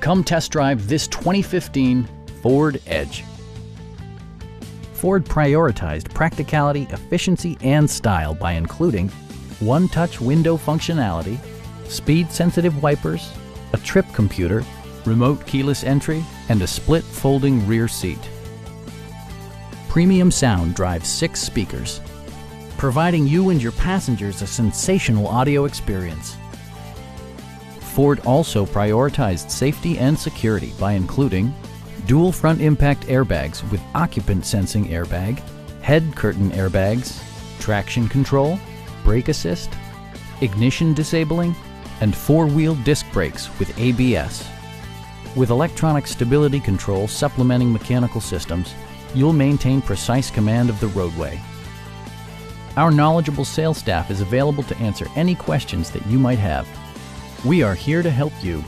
Come test drive this 2015 Ford Edge. Ford prioritized practicality, efficiency, and style by including one-touch window functionality, speed-sensitive wipers, a trip computer, remote keyless entry, and a split folding rear seat. Premium sound drives 6 speakers, providing you and your passengers a sensational audio experience. Ford also prioritized safety and security by including dual front impact airbags with occupant sensing airbag, head curtain airbags, traction control, brake assist, ignition disabling, and 4-wheel disc brakes with ABS. With electronic stability control supplementing mechanical systems, you'll maintain precise command of the roadway. Our knowledgeable sales staff is available to answer any questions that you might have. We are here to help you.